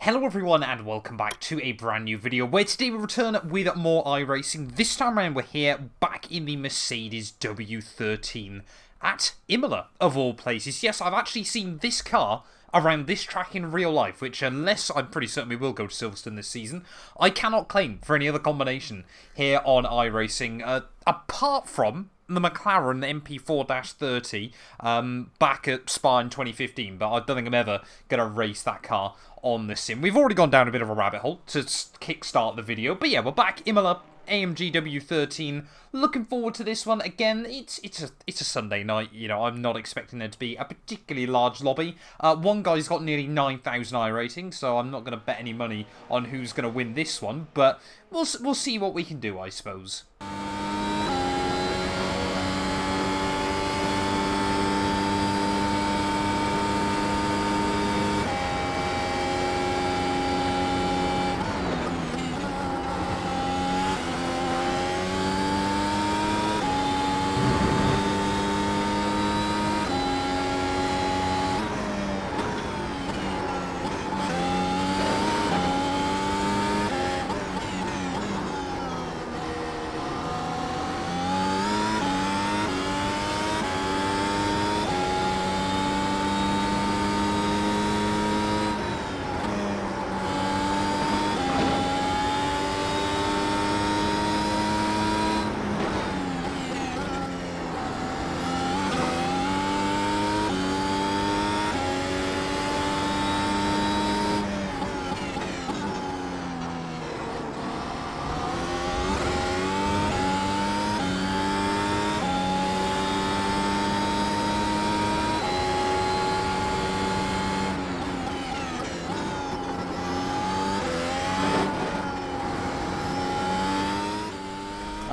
Hello everyone and welcome back to a brand new video where today we return with more iRacing. This time around we're here back in the Mercedes W13 at Imola of all places. Yes, I've actually seen this car around this track in real life, which unless I'm pretty certain we will go to Silverstone this season, I cannot claim for any other combination here on iRacing, apart from the McLaren MP4-30 back at Spa in 2015, but I don't think I'm ever going to race that car on the sim. We've already gone down a bit of a rabbit hole to kickstart the video, but yeah, we're back, Imola, AMG W13, looking forward to this one. Again, it's a Sunday night, you know, I'm not expecting there to be a particularly large lobby. One guy's got nearly 9,000 iRating, so I'm not going to bet any money on who's going to win this one, but we'll see what we can do, I suppose.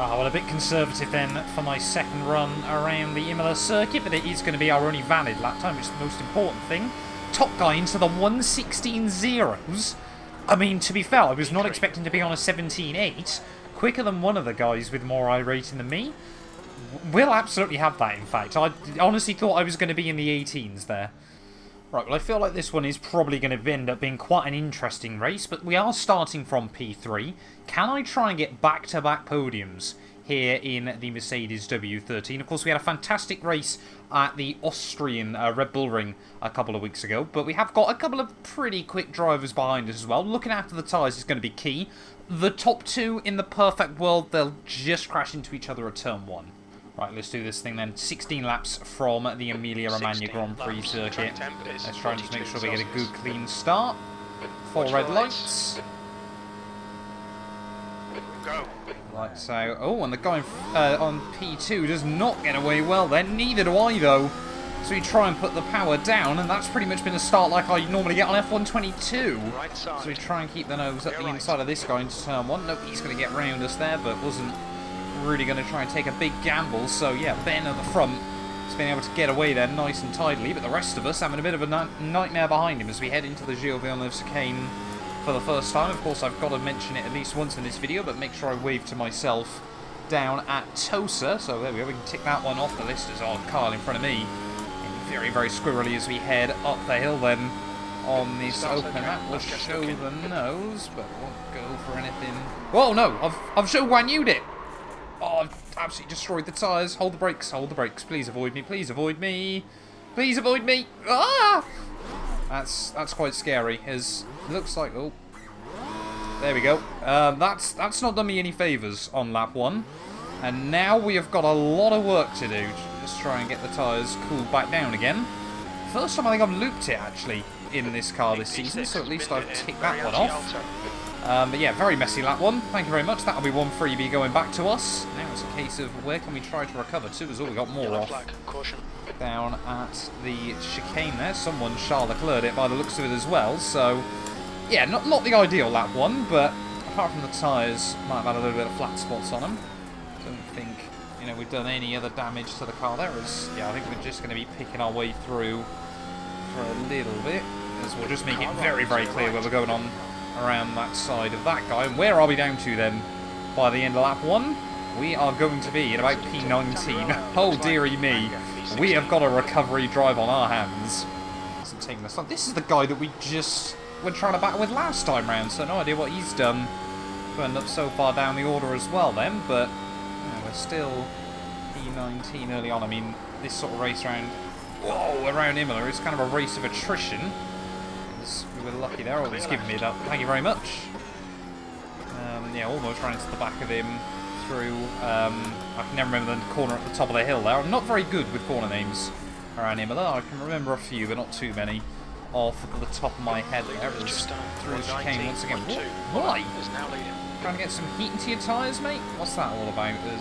Oh, well, a bit conservative then for my second run around the Imola circuit, but it is going to be our only valid lap time, which is the most important thing. Top guy into the 1:16 zeros. I mean, to be fair, I was not expecting to be on a 17.8, quicker than one of the guys with more iRating than me. We'll absolutely have that, in fact. I honestly thought I was going to be in the 18s there. Right, well, I feel like this one is probably going to end up being quite an interesting race, but we are starting from P3. Can I try and get back-to-back podiums here in the Mercedes W13? Of course, we had a fantastic race at the Austrian Red Bull Ring a couple of weeks ago, but we have got a couple of pretty quick drivers behind us as well. Looking after the tyres is going to be key. The top two in the perfect world, they'll just crash into each other at turn 1. Right, let's do this thing then. 16 laps from the Emilia-Romagna Grand Prix circuit. Let's try and just make sure we get a good, clean start. 4 red lights. Go. Like so. Oh, and the guy on P2 does not get away well then. Neither do I, though. So we try and put the power down, and that's pretty much been a start like I normally get on F122. Right side. So we try and keep the nose at the inside of this guy into turn 1. Nope, he's going to get round us there, but wasn't really going to try and take a big gamble. So yeah, Ben at the front has been able to get away there nice and tidily, but the rest of us having a bit of a nightmare behind him as we head into the Gilles Villeneuve chicane for the first time. Of course, I've got to mention it at least once in this video, but make sure I wave to myself down at TOSA. So there we go, we can tick that one off the list as our car in front of me. Very, very squirrely as we head up the hill then on this open map. We'll show the nose, but won't go for anything. Whoa, no, I've show Guan Yu'd it. Oh, I've absolutely destroyed the tyres. Hold the brakes, hold the brakes. Please avoid me, please avoid me. Please avoid me. Ah! That's quite scary, as it looks like, oh. There we go. That's not done me any favours on lap 1. And now we have got a lot of work to do. Just try and get the tyres cooled back down again. First time I think I've looped it, actually, in this car this season, so at least I've ticked that one off. But yeah, very messy lap 1. Thank you very much. That'll be one freebie going back to us. Now it's a case of where can we try to recover to, as all we got more off. Down at the chicane there. Someone Charles Leclerc it by the looks of it as well. So yeah, not the ideal lap 1, but apart from the tyres, might have had a little bit of flat spots on them. Don't think, you know, we've done any other damage to the car there. As yeah, I think we're just going to be picking our way through for a little bit, as we'll just make it very, very clear where we're going on around that side of that guy. And where are we down to then by the end of lap 1? We are going to be at about P19. Oh dearie me, we have got a recovery drive on our hands. Isn't taking this long. This is the guy that we just we're trying to battle with last time round, so no idea what he's done to end up so far down the order as well then, but we're still P19 early on. I mean, this sort of race around Imola is kind of a race of attrition. We were lucky there. Oh, he's given me that. Thank you very much. Yeah, almost ran into the back of him through. I can never remember the corner at the top of the hill there. I'm not very good with corner names around Imola. I can remember a few, but not too many off the top of my head there. It was through the chicane once again. Why? Trying to get some heat into your tyres, mate? What's that all about? I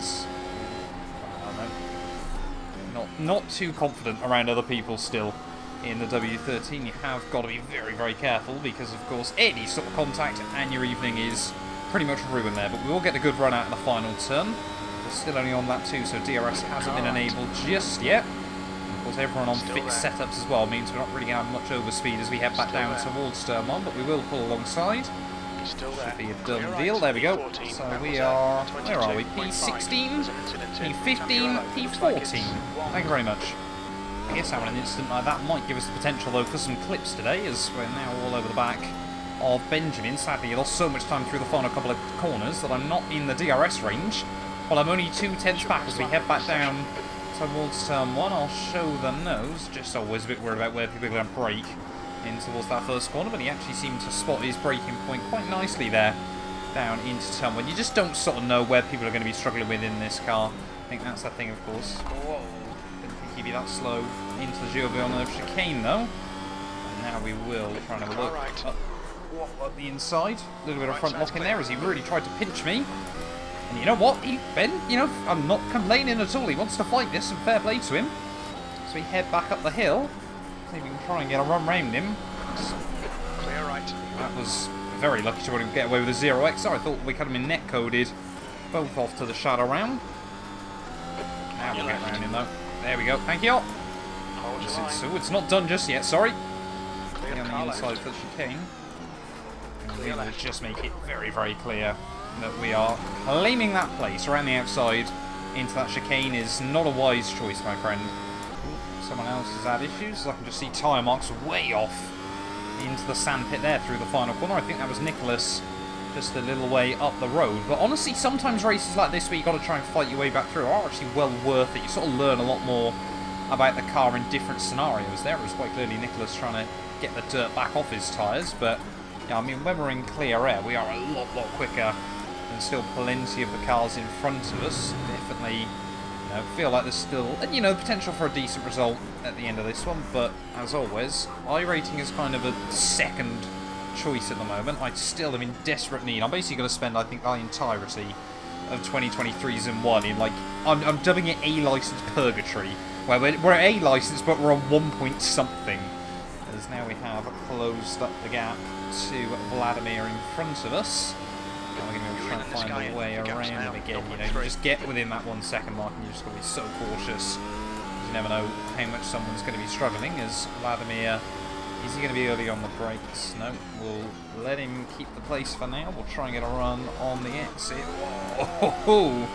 don't know. Not too confident around other people still. In the W13, you have got to be very, very careful because, of course, any sort of contact and your evening is pretty much ruined there. But we will get a good run out in the final turn. We're still only on that too, so DRS hasn't been enabled just yet. And of course, everyone on fixed setups as well means we're not really going to have much overspeed as we head back down towards turn 1, but we will pull alongside. Should be a done deal. There we go. So we are, where are we? P16, P15, P14. Thank you very much. I guess having an incident like that might give us the potential, though, for some clips today, as we're now all over the back of Benjamin. Sadly, he lost so much time through the final couple of corners that I'm not in the DRS range. Well, I'm only 2/10 back as we head back down towards turn 1. I'll show the nose. Just always a bit worried about where people are going to brake in towards that first corner, but he actually seemed to spot his braking point quite nicely there down into turn 1. You just don't sort of know where people are going to be struggling with in this car. I think that's the thing, of course. Whoa. He'd be that slow into the Gilles Villeneuve chicane though. And now we will try and have a look up the inside. A little bit of front lock in there as he really tried to pinch me. And you know what, Ben, you know, I'm not complaining at all. He wants to fight this and fair play to him. So we head back up the hill. See if we can try and get a run round him. Clear right. That was very lucky to get away with a 0XR. I thought we could have been net coded both off to the shadow round. Now we'll get round him though. There we go, thank you. So it's not done just yet, sorry. On the inside for the chicane. And we will just make it very, very clear that we are claiming that place around the outside into that chicane is not a wise choice, my friend. Someone else has had issues. I can just see tyre marks way off into the sandpit there through the final corner. I think that was Nicholas just a little way up the road. But honestly, sometimes races like this where you've got to try and fight your way back through are actually well worth it. You sort of learn a lot more about the car in different scenarios. There was quite clearly Nicholas trying to get the dirt back off his tyres. But, yeah, I mean, when we're in clear air, we are a lot quicker. And still plenty of the cars in front of us. Definitely, you know, feel like there's still, you know, potential for a decent result at the end of this one. But, as always, iRacing is kind of a second choice at the moment. I still am in desperate need. I'm basically going to spend, I think, the entirety of 2023's in one in, like, I'm dubbing it A-licensed purgatory, where we're A-licensed, but we're on 1 point something. As now we have closed up the gap to Vladimir in front of us. We're going to try and find a way around him again. You know, you just get within that 1 second mark and you're just going to be so cautious. You never know how much someone's going to be struggling. As Vladimir, is he going to be early on the brakes? No, we'll let him keep the place for now. We'll try and get a run on the exit. Whoa!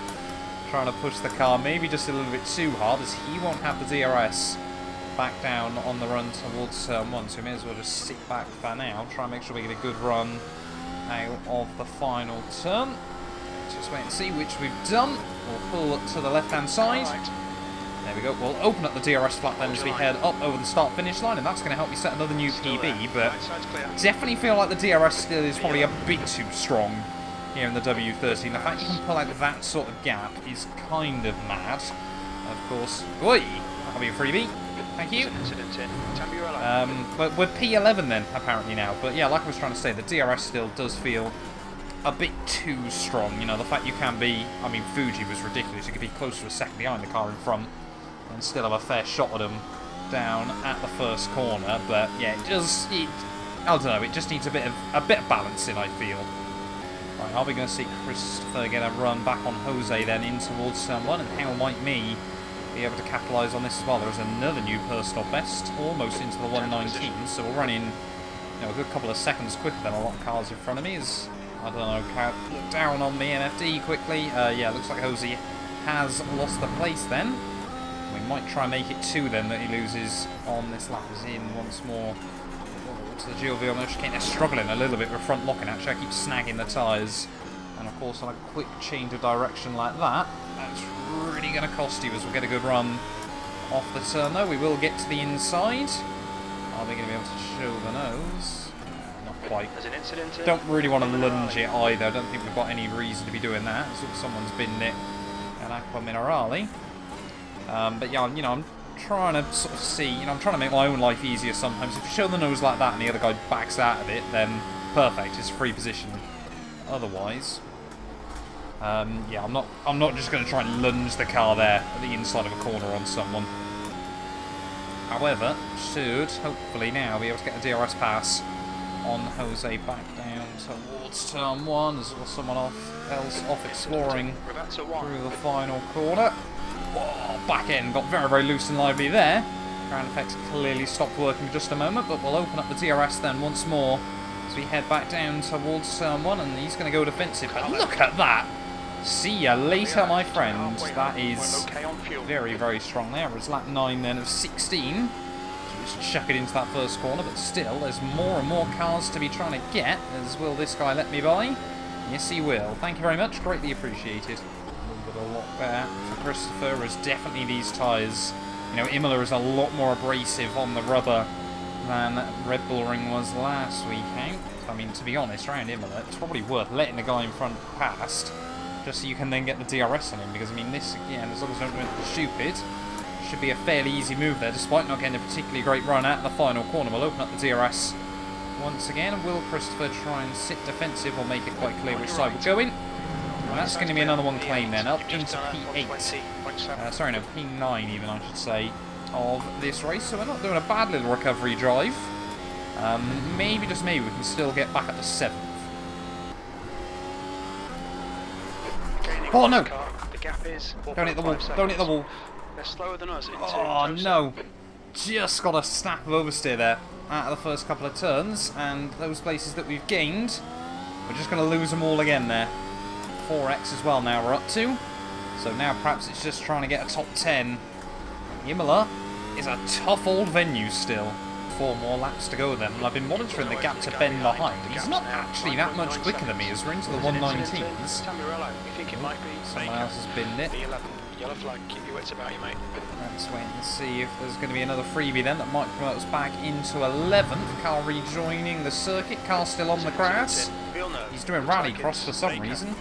Trying to push the car maybe just a little bit too hard as he won't have the DRS back down on the run towards turn 1. So we may as well just sit back for now. Try and make sure we get a good run out of the final turn. Just wait and see, which we've done. We'll pull up to the left-hand side. There we go. We'll open up the DRS flap then as we head up over the start-finish line, and that's going to help me set another new PB, but definitely feel like the DRS still is probably a bit too strong here in the W13. The fact you can pull out that sort of gap is kind of mad. Of course, oi, that'll be a freebie. Thank you. But we're P11 then, apparently now. But yeah, like I was trying to say, the DRS still does feel a bit too strong. You know, the fact you can be, I mean, Fuji was ridiculous. You could be close to a second behind the car in front and still have a fair shot at them down at the first corner. But yeah, I don't know, it just needs a bit of balancing, I feel. Right, are we going to see Christopher get a run back on Jose then in towards turn 1? And how might me be able to capitalise on this as well? There is another new personal best, almost into the 119, so we'll run in, you know, a good couple of seconds quicker than a lot of cars in front of me. As I don't know, look down on me, MFD quickly. Yeah, looks like Jose has lost the place then. We might try and make it 2 then that he loses on this lap as in once more. to the GLV on chicane. They're struggling a little bit with front locking, actually. I keep snagging the tyres. And of course, on a quick change of direction like that, that's really going to cost you as we'll get a good run off the turn, though. We will get to the inside. Are they going to be able to show the nose? Not quite. Don't really want to lunge it either. I don't think we've got any reason to be doing that. So someone's binned it an Aqua Minerale. But yeah, you know, I'm trying to sort of see, you know, I'm trying to make my own life easier sometimes. If you show the nose like that and the other guy backs out of it, then perfect, it's free position. Otherwise, yeah, I'm not just going to try and lunge the car there at the inside of a corner on someone. However, should hopefully now be able to get a DRS pass on Jose back down towards turn 1 as well, someone else off exploring through the final corner. Whoa, back end got very, very loose and lively there. Ground effects clearly stopped working for just a moment, but we'll open up the DRS then once more as we head back down towards turn 1, and he's going to go defensive. But look at that! See ya later, my friend. That is very, very strong there. It was lap 9 then of 16. Just chuck it into that first corner, but still, there's more and more cars to be trying to get. As will this guy let me by? Yes, he will. Thank you very much. Greatly appreciated. A lot better for Christopher, as definitely these tyres, you know, Imola is a lot more abrasive on the rubber than Red Bull Ring was last weekend. I mean, to be honest, around Imola, it's probably worth letting the guy in front past, just so you can then get the DRS on him, because I mean, this again, as long as I don't do anything stupid, should be a fairly easy move there, despite not getting a particularly great run at the final corner. We'll open up the DRS once again, and will Christopher try and sit defensive or make it quite clear which side we're going? And that's going to be another one claim then, up into P8, sorry no, P9 even I should say, of this race. So we're not doing a bad little recovery drive. Maybe, just maybe, we can still get back up to 7th. Oh no! Don't hit the wall, don't hit the wall. They're slower than us. Oh no! Just got a snap of oversteer there out of the first couple of turns, and those places that we've gained, we're just going to lose them all again there. 4x as well now we're up to. So now perhaps it's just trying to get a top 10. Imola is a tough old venue still. 4 more laps to go then. And I've been monitoring the gap to Ben behind. He's not actually that much quicker than me as we're into the 119s. Someone else has binned it. Yellow flag, keep your wits about you, mate. Let's wait and see if there's going to be another freebie then that might promote us back into 11th. Car rejoining the circuit. Car still on the grass. He's doing rallycross for some reason.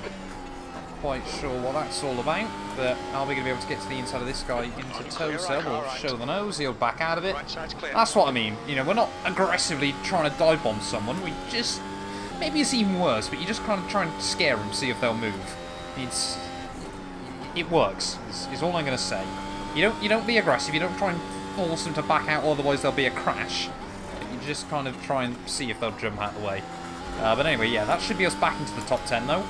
Quite sure what that's all about, but are we going to be able to get to the inside of this guy into tow cell? We'll show the nose, he'll back out of it. That's what I mean, you know, we're not aggressively trying to dive bomb someone, we just, maybe it's even worse, but you just kind of try and scare them, see if they'll move. It works, is all I'm going to say. You don't be aggressive, you don't try and force them to back out, otherwise there'll be a crash. You just kind of try and see if they'll jump out of the way. But anyway, yeah, that should be us back into the top 10 though.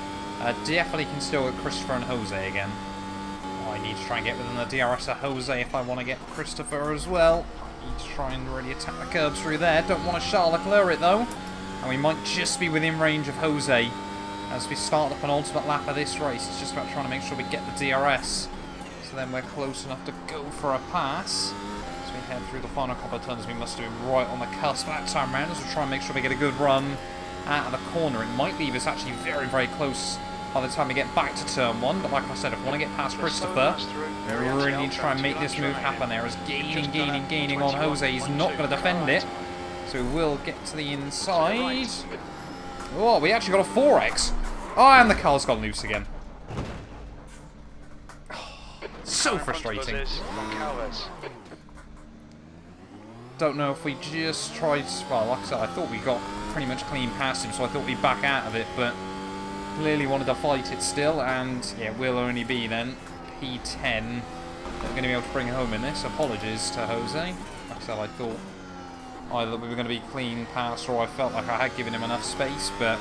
Definitely can still get Christopher and Jose again. Oh, I need to try and get within the DRS of Jose if I want to get Christopher as well. Need to try and really attack the curb through there. Don't want to Charles Leclerc it though. And we might just be within range of Jose as we start the penultimate lap of this race. It's just about trying to make sure we get the DRS. So then we're close enough to go for a pass. As we head through the final couple of turns, we must have been right on the cusp that time round as we try and make sure we get a good run out of the corner. It might leave us actually very, very close by the time we get back to turn 1, but like I said, if we want to get past Christopher, we really need to try and make this move happen there, as gaining on Jose. He's not going to defend it, so we will get to the inside. Oh, we actually got a 4x. Oh, and the car's gone loose again. So frustrating. Don't know if we just tried, well, like I said, I thought we got pretty much clean past him, so I thought we'd back out of it, but clearly wanted to fight it still, and yeah, will only be then P10 that we're going to be able to bring home in this. Apologies to Jose. Like I said, I thought either we were going to be clean past or I felt like I had given him enough space, but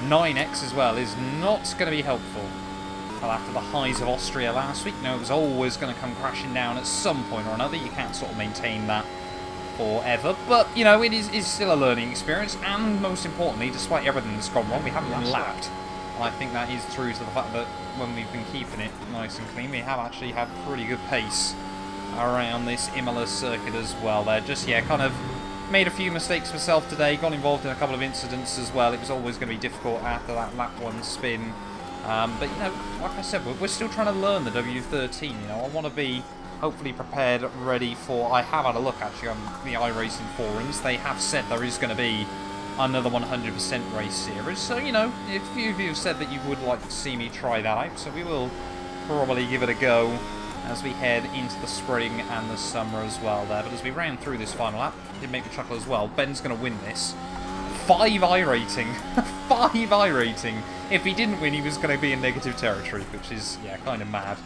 9x as well is not going to be helpful. Well, after the highs of Austria last week, no, it was always going to come crashing down at some point or another. You can't sort of maintain that forever, but you know, it is still a learning experience, and most importantly, despite everything that's gone wrong, we haven't been lapped. And I think that is true to the fact that when we've been keeping it nice and clean, we have actually had pretty good pace around this Imola circuit as well. They're just, yeah, kind of Made a few mistakes myself today, got involved in a couple of incidents as well. It was always going to be difficult after that lap 1 spin. But, you know, like I said, we're still trying to learn the W13, you know. I want to be hopefully prepared, ready for... I have had a look, actually, on the iRacing forums. They have said there is going to be another 100% race series. So, you know, a few of you have said that you would like to see me try that out. So we will probably give it a go as we head into the spring and the summer as well there. But as we ran through this final lap, it did make me chuckle as well. Ben's going to win this. 5 iRating. 5 iRating. If he didn't win, he was going to be in negative territory, which is, yeah, kind of mad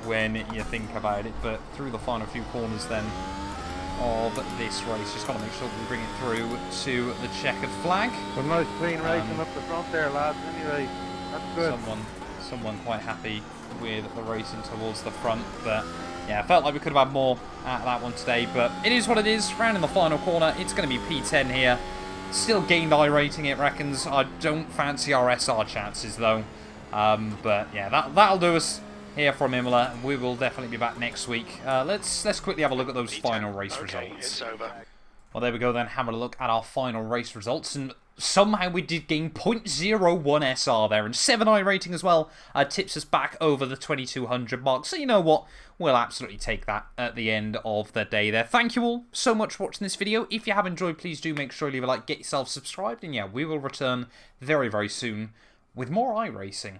when you think about it. But through the final few corners then of this race, just got to make sure that we bring it through to the checkered flag. Some nice clean racing up the front there, lads. Anyway, that's good. Someone quite happy with the racing towards the front, but yeah, I felt like we could have had more at that one today, but it is what it is. Round in the final corner, it's going to be P10 here. Still gained iRating, it reckons. I don't fancy our SR chances though, but yeah, that'll do us here from Imola, and we will definitely be back next week. Let's quickly have a look at those final race results. It's over. Well, there we go then, having a look at our final race results, and somehow we did gain 0.01 SR there, and 7 iRating as well, tips us back over the 2200 mark, so you know what, we'll absolutely take that at the end of the day there. Thank you all so much for watching this video. If you have enjoyed, please do make sure you leave a like, get yourself subscribed, and yeah, we will return very, very soon with more iRacing.